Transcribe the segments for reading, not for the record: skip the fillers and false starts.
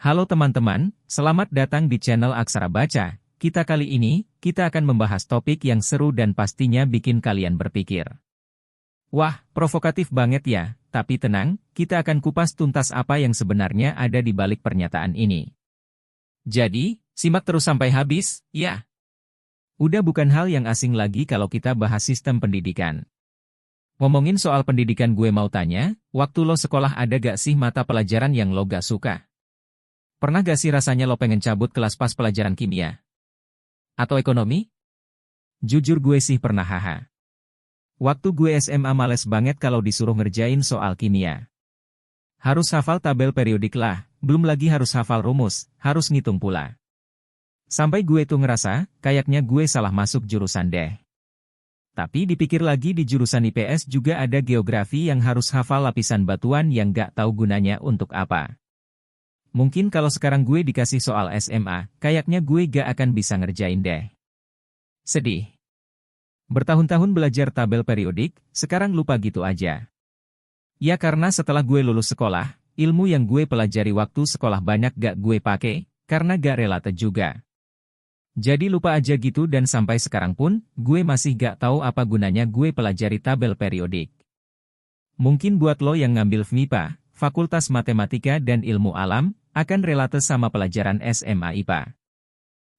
Halo teman-teman, selamat datang di channel Aksara Baca. Kali ini, kita akan membahas topik yang seru dan pastinya bikin kalian berpikir. Wah, provokatif banget ya, tapi tenang, kita akan kupas tuntas apa yang sebenarnya ada di balik pernyataan ini. Jadi, simak terus sampai habis, ya. Udah bukan hal yang asing lagi kalau kita bahas sistem pendidikan. Ngomongin soal pendidikan gue mau tanya, waktu lo sekolah ada gak sih mata pelajaran yang lo gak suka? Pernah gak sih rasanya lo pengen cabut kelas pas pelajaran kimia? Atau ekonomi? Jujur gue sih pernah haha. Waktu gue SMA males banget kalau disuruh ngerjain soal kimia. Harus hafal tabel periodik lah, belum lagi harus hafal rumus, harus ngitung pula. Sampai gue tuh ngerasa, kayaknya gue salah masuk jurusan deh. Tapi dipikir lagi di jurusan IPS juga ada geografi yang harus hafal lapisan batuan yang gak tahu gunanya untuk apa. Mungkin kalau sekarang gue dikasih soal SMA, kayaknya gue gak akan bisa ngerjain deh. Sedih. Bertahun-tahun belajar tabel periodik, sekarang lupa gitu aja. Ya karena setelah gue lulus sekolah, ilmu yang gue pelajari waktu sekolah banyak gak gue pakai, karena gak relate juga. Jadi lupa aja gitu dan sampai sekarang pun, gue masih gak tahu apa gunanya gue pelajari tabel periodik. Mungkin buat lo yang ngambil FMIPA, Fakultas Matematika dan Ilmu Alam, akan relate sama pelajaran SMA IPA.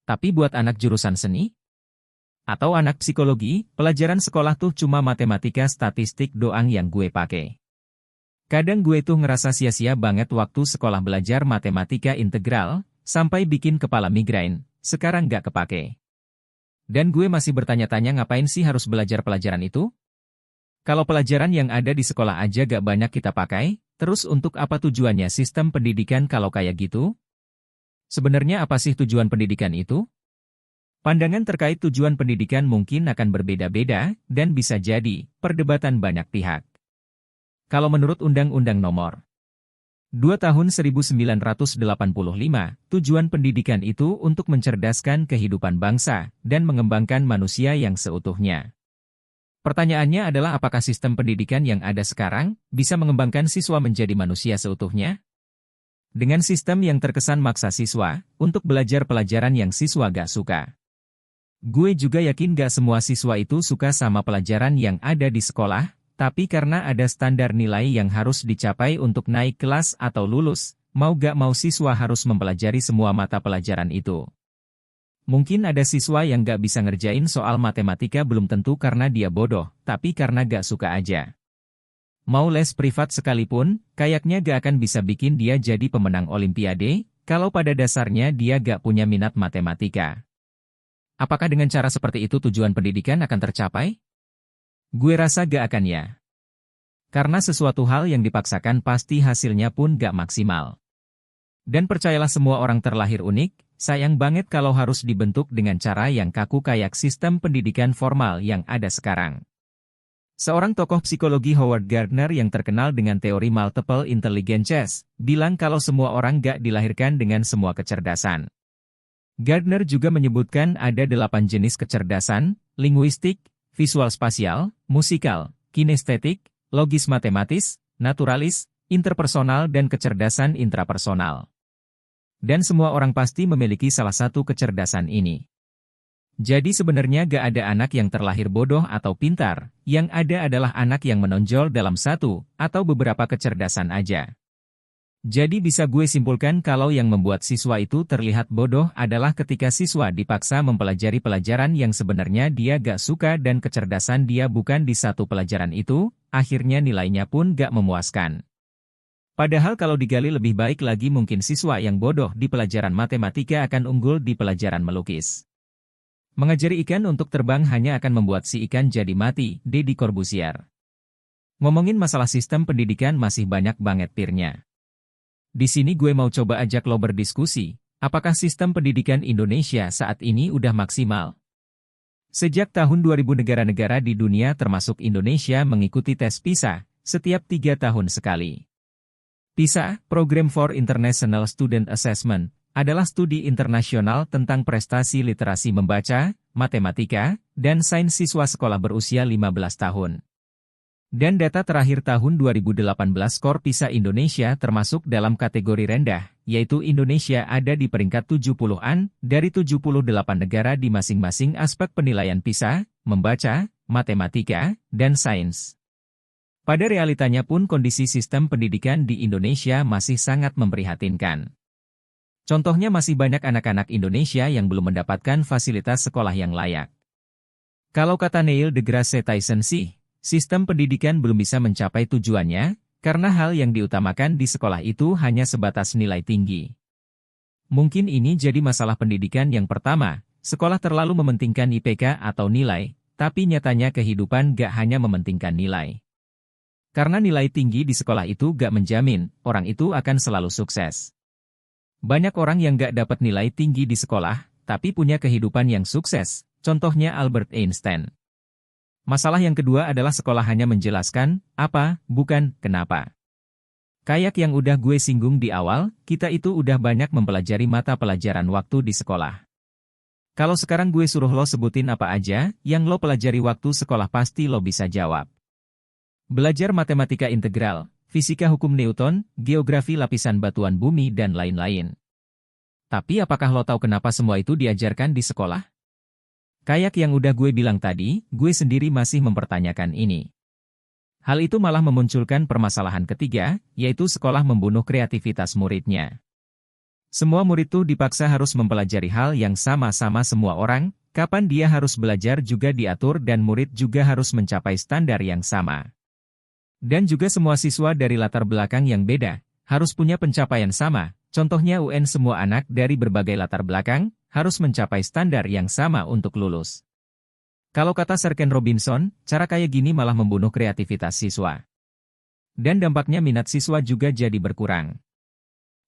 Tapi buat anak jurusan seni? Atau anak psikologi, pelajaran sekolah tuh cuma matematika statistik doang yang gue pakai. Kadang gue tuh ngerasa sia-sia banget waktu sekolah belajar matematika integral, sampai bikin kepala migrain, sekarang gak kepake. Dan gue masih bertanya-tanya ngapain sih harus belajar pelajaran itu? Kalau pelajaran yang ada di sekolah aja gak banyak kita pakai, terus untuk apa tujuannya sistem pendidikan kalau kayak gitu? Sebenarnya apa sih tujuan pendidikan itu? Pandangan terkait tujuan pendidikan mungkin akan berbeda-beda, dan bisa jadi perdebatan banyak pihak. Kalau menurut Undang-Undang Nomor 2 Tahun 1985, tujuan pendidikan itu untuk mencerdaskan kehidupan bangsa dan mengembangkan manusia yang seutuhnya. Pertanyaannya adalah apakah sistem pendidikan yang ada sekarang bisa mengembangkan siswa menjadi manusia seutuhnya? Dengan sistem yang terkesan maksa siswa untuk belajar pelajaran yang siswa gak suka. Gue juga yakin gak semua siswa itu suka sama pelajaran yang ada di sekolah, tapi karena ada standar nilai yang harus dicapai untuk naik kelas atau lulus, mau gak mau siswa harus mempelajari semua mata pelajaran itu. Mungkin ada siswa yang gak bisa ngerjain soal matematika belum tentu karena dia bodoh, tapi karena gak suka aja. Mau les privat sekalipun, kayaknya gak akan bisa bikin dia jadi pemenang olimpiade, kalau pada dasarnya dia gak punya minat matematika. Apakah dengan cara seperti itu tujuan pendidikan akan tercapai? Gue rasa gak akan ya. Karena sesuatu hal yang dipaksakan pasti hasilnya pun gak maksimal. Dan percayalah semua orang terlahir unik, sayang banget kalau harus dibentuk dengan cara yang kaku kayak sistem pendidikan formal yang ada sekarang. Seorang tokoh psikologi Howard Gardner yang terkenal dengan teori multiple intelligences, bilang kalau semua orang gak dilahirkan dengan semua kecerdasan. Gardner juga menyebutkan ada 8 jenis kecerdasan, linguistik, visual spasial, musikal, kinestetik, logis matematis, naturalis, interpersonal dan kecerdasan intrapersonal. Dan semua orang pasti memiliki salah satu kecerdasan ini. Jadi sebenarnya gak ada anak yang terlahir bodoh atau pintar, yang ada adalah anak yang menonjol dalam satu atau beberapa kecerdasan aja. Jadi bisa gue simpulkan kalau yang membuat siswa itu terlihat bodoh adalah ketika siswa dipaksa mempelajari pelajaran yang sebenarnya dia gak suka dan kecerdasan dia bukan di satu pelajaran itu, akhirnya nilainya pun gak memuaskan. Padahal kalau digali lebih baik lagi mungkin siswa yang bodoh di pelajaran matematika akan unggul di pelajaran melukis. Mengajari ikan untuk terbang hanya akan membuat si ikan jadi mati, Deddy Corbuzier. Ngomongin masalah sistem pendidikan masih banyak banget pirnya. Di sini gue mau coba ajak lo berdiskusi, apakah sistem pendidikan Indonesia saat ini udah maksimal? Sejak tahun 2000 negara-negara di dunia termasuk Indonesia mengikuti tes PISA, setiap 3 tahun sekali. PISA, Program for International Student Assessment, adalah studi internasional tentang prestasi literasi membaca, matematika, dan sains siswa sekolah berusia 15 tahun. Dan data terakhir tahun 2018 skor PISA Indonesia termasuk dalam kategori rendah, yaitu Indonesia ada di peringkat 70-an dari 78 negara di masing-masing aspek penilaian PISA, membaca, matematika, dan sains. Pada realitanya pun kondisi sistem pendidikan di Indonesia masih sangat memprihatinkan. Contohnya masih banyak anak-anak Indonesia yang belum mendapatkan fasilitas sekolah yang layak. Kalau kata Neil deGrasse Tyson sih, sistem pendidikan belum bisa mencapai tujuannya, karena hal yang diutamakan di sekolah itu hanya sebatas nilai tinggi. Mungkin ini jadi masalah pendidikan yang pertama, sekolah terlalu mementingkan IPK atau nilai, tapi nyatanya kehidupan gak hanya mementingkan nilai. Karena nilai tinggi di sekolah itu gak menjamin, orang itu akan selalu sukses. Banyak orang yang gak dapat nilai tinggi di sekolah, tapi punya kehidupan yang sukses, contohnya Albert Einstein. Masalah yang kedua adalah sekolah hanya menjelaskan, apa, bukan, kenapa. Kayak yang udah gue singgung di awal, kita itu udah banyak mempelajari mata pelajaran waktu di sekolah. Kalau sekarang gue suruh lo sebutin apa aja, yang lo pelajari waktu sekolah pasti lo bisa jawab. Belajar matematika integral, fisika hukum Newton, geografi lapisan batuan bumi dan lain-lain. Tapi apakah lo tahu kenapa semua itu diajarkan di sekolah? Kayak yang udah gue bilang tadi, gue sendiri masih mempertanyakan ini. Hal itu malah memunculkan permasalahan ketiga, yaitu sekolah membunuh kreativitas muridnya. Semua murid tuh dipaksa harus mempelajari hal yang sama-sama semua orang, kapan dia harus belajar juga diatur dan murid juga harus mencapai standar yang sama. Dan juga semua siswa dari latar belakang yang beda, harus punya pencapaian sama, contohnya UN semua anak dari berbagai latar belakang, harus mencapai standar yang sama untuk lulus. Kalau kata Sir Ken Robinson, cara kayak gini malah membunuh kreativitas siswa. Dan dampaknya minat siswa juga jadi berkurang.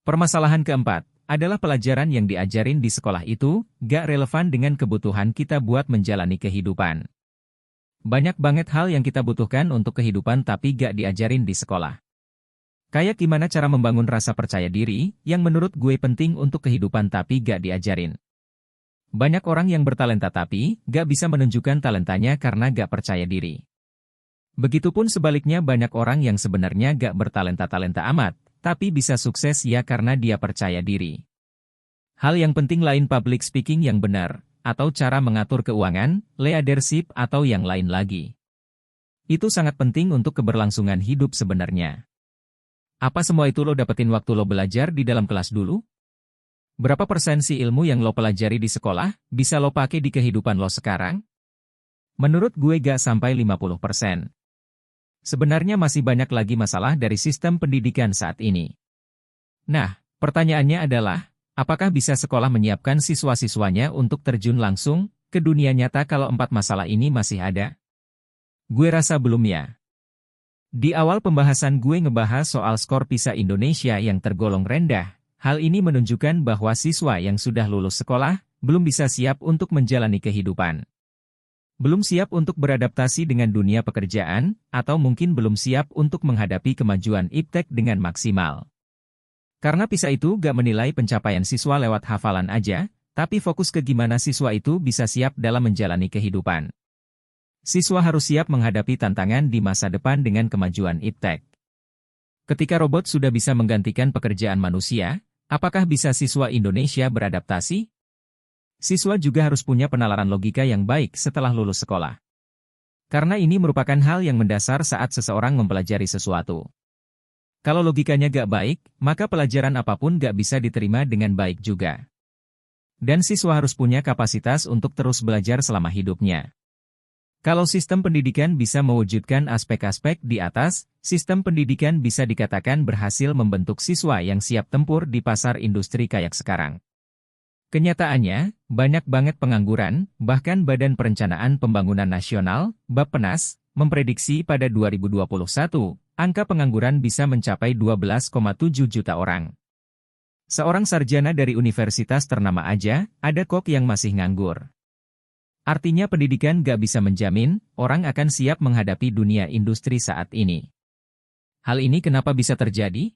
Permasalahan keempat, adalah pelajaran yang diajarin di sekolah itu, gak relevan dengan kebutuhan kita buat menjalani kehidupan. Banyak banget hal yang kita butuhkan untuk kehidupan tapi gak diajarin di sekolah. Kayak gimana cara membangun rasa percaya diri, yang menurut gue penting untuk kehidupan tapi gak diajarin. Banyak orang yang bertalenta tapi gak bisa menunjukkan talentanya karena gak percaya diri. Begitupun sebaliknya banyak orang yang sebenarnya gak bertalenta-talenta amat, tapi bisa sukses ya karena dia percaya diri. Hal yang penting lain public speaking yang benar, atau cara mengatur keuangan, leadership atau yang lain lagi. Itu sangat penting untuk keberlangsungan hidup sebenarnya. Apa semua itu lo dapetin waktu lo belajar di dalam kelas dulu? Berapa persen sih ilmu yang lo pelajari di sekolah, bisa lo pakai di kehidupan lo sekarang? Menurut gue gak sampai 50%. Sebenarnya masih banyak lagi masalah dari sistem pendidikan saat ini. Nah, pertanyaannya adalah, apakah bisa sekolah menyiapkan siswa-siswanya untuk terjun langsung ke dunia nyata kalau 4 masalah ini masih ada? Gue rasa belum ya. Di awal pembahasan gue ngebahas soal skor PISA Indonesia yang tergolong rendah. Hal ini menunjukkan bahwa siswa yang sudah lulus sekolah, belum bisa siap untuk menjalani kehidupan. Belum siap untuk beradaptasi dengan dunia pekerjaan, atau mungkin belum siap untuk menghadapi kemajuan iptek dengan maksimal. Karena PISA itu gak menilai pencapaian siswa lewat hafalan aja, tapi fokus ke gimana siswa itu bisa siap dalam menjalani kehidupan. Siswa harus siap menghadapi tantangan di masa depan dengan kemajuan iptek. Ketika robot sudah bisa menggantikan pekerjaan manusia, apakah bisa siswa Indonesia beradaptasi? Siswa juga harus punya penalaran logika yang baik setelah lulus sekolah. Karena ini merupakan hal yang mendasar saat seseorang mempelajari sesuatu. Kalau logikanya gak baik, maka pelajaran apapun gak bisa diterima dengan baik juga. Dan siswa harus punya kapasitas untuk terus belajar selama hidupnya. Kalau sistem pendidikan bisa mewujudkan aspek-aspek di atas, sistem pendidikan bisa dikatakan berhasil membentuk siswa yang siap tempur di pasar industri kayak sekarang. Kenyataannya, banyak banget pengangguran, bahkan Badan Perencanaan Pembangunan Nasional, Bappenas, memprediksi pada 2021, angka pengangguran bisa mencapai 12,7 juta orang. Seorang sarjana dari universitas ternama aja, ada kok yang masih nganggur. Artinya pendidikan gak bisa menjamin, orang akan siap menghadapi dunia industri saat ini. Hal ini kenapa bisa terjadi?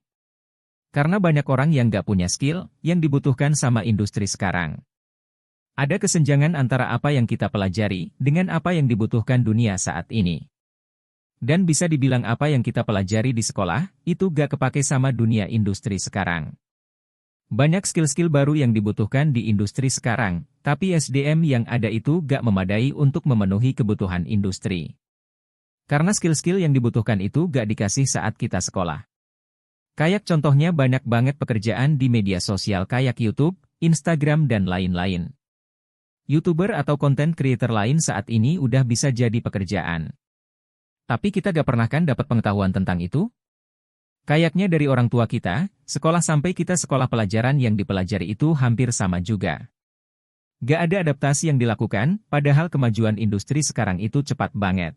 Karena banyak orang yang gak punya skill, yang dibutuhkan sama industri sekarang. Ada kesenjangan antara apa yang kita pelajari, dengan apa yang dibutuhkan dunia saat ini. Dan bisa dibilang apa yang kita pelajari di sekolah, itu gak kepake sama dunia industri sekarang. Banyak skill-skill baru yang dibutuhkan di industri sekarang, tapi SDM yang ada itu gak memadai untuk memenuhi kebutuhan industri. Karena skill-skill yang dibutuhkan itu gak dikasih saat kita sekolah. Kayak contohnya banyak banget pekerjaan di media sosial kayak YouTube, Instagram dan lain-lain. YouTuber atau content creator lain saat ini udah bisa jadi pekerjaan. Tapi kita gak pernah kan dapat pengetahuan tentang itu? Kayaknya dari orang tua kita, sekolah sampai kita sekolah pelajaran yang dipelajari itu hampir sama juga. Gak ada adaptasi yang dilakukan, padahal kemajuan industri sekarang itu cepat banget.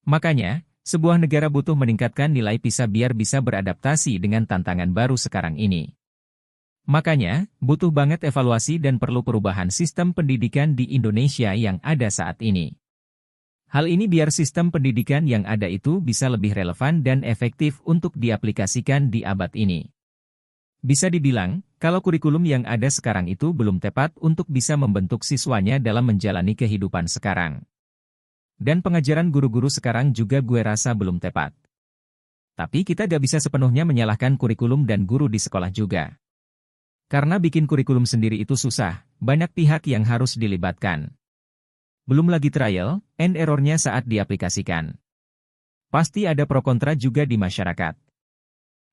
Makanya, sebuah negara butuh meningkatkan nilai PISA biar bisa beradaptasi dengan tantangan baru sekarang ini. Makanya, butuh banget evaluasi dan perlu perubahan sistem pendidikan di Indonesia yang ada saat ini. Hal ini biar sistem pendidikan yang ada itu bisa lebih relevan dan efektif untuk diaplikasikan di abad ini. Bisa dibilang, kalau kurikulum yang ada sekarang itu belum tepat untuk bisa membentuk siswanya dalam menjalani kehidupan sekarang. Dan pengajaran guru-guru sekarang juga gue rasa belum tepat. Tapi kita gak bisa sepenuhnya menyalahkan kurikulum dan guru di sekolah juga. Karena bikin kurikulum sendiri itu susah, banyak pihak yang harus dilibatkan. Belum lagi trial and error-nya saat diaplikasikan. Pasti ada pro kontra juga di masyarakat.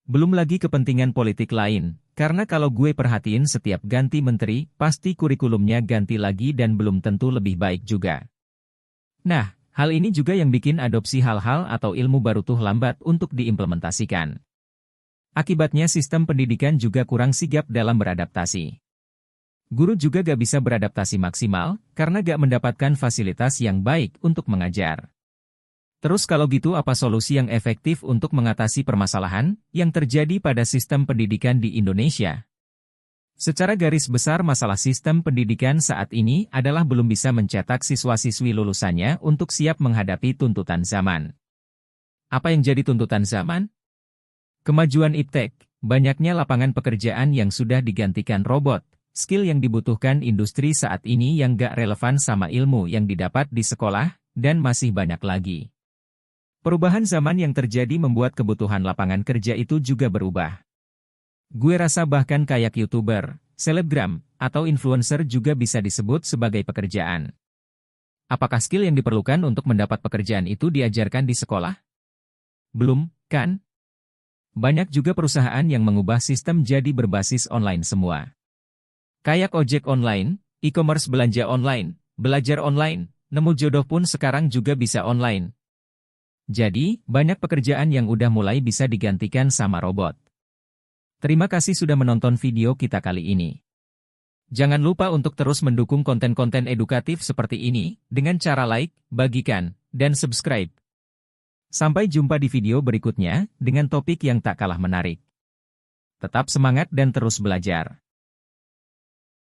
Belum lagi kepentingan politik lain, karena kalau gue perhatiin setiap ganti menteri, pasti kurikulumnya ganti lagi dan belum tentu lebih baik juga. Nah, hal ini juga yang bikin adopsi hal-hal atau ilmu baru tuh lambat untuk diimplementasikan. Akibatnya sistem pendidikan juga kurang sigap dalam beradaptasi. Guru juga gak bisa beradaptasi maksimal, karena gak mendapatkan fasilitas yang baik untuk mengajar. Terus kalau gitu apa solusi yang efektif untuk mengatasi permasalahan yang terjadi pada sistem pendidikan di Indonesia? Secara garis besar masalah sistem pendidikan saat ini adalah belum bisa mencetak siswa-siswi lulusannya untuk siap menghadapi tuntutan zaman. Apa yang jadi tuntutan zaman? Kemajuan iptek, banyaknya lapangan pekerjaan yang sudah digantikan robot, skill yang dibutuhkan industri saat ini yang gak relevan sama ilmu yang didapat di sekolah, dan masih banyak lagi. Perubahan zaman yang terjadi membuat kebutuhan lapangan kerja itu juga berubah. Gue rasa bahkan kayak YouTuber, selebgram, atau influencer juga bisa disebut sebagai pekerjaan. Apakah skill yang diperlukan untuk mendapat pekerjaan itu diajarkan di sekolah? Belum, kan? Banyak juga perusahaan yang mengubah sistem jadi berbasis online semua. Kayak ojek online, e-commerce belanja online, belajar online, nemu jodoh pun sekarang juga bisa online. Jadi, banyak pekerjaan yang udah mulai bisa digantikan sama robot. Terima kasih sudah menonton video kita kali ini. Jangan lupa untuk terus mendukung konten-konten edukatif seperti ini, dengan cara like, bagikan, dan subscribe. Sampai jumpa di video berikutnya, dengan topik yang tak kalah menarik. Tetap semangat dan terus belajar.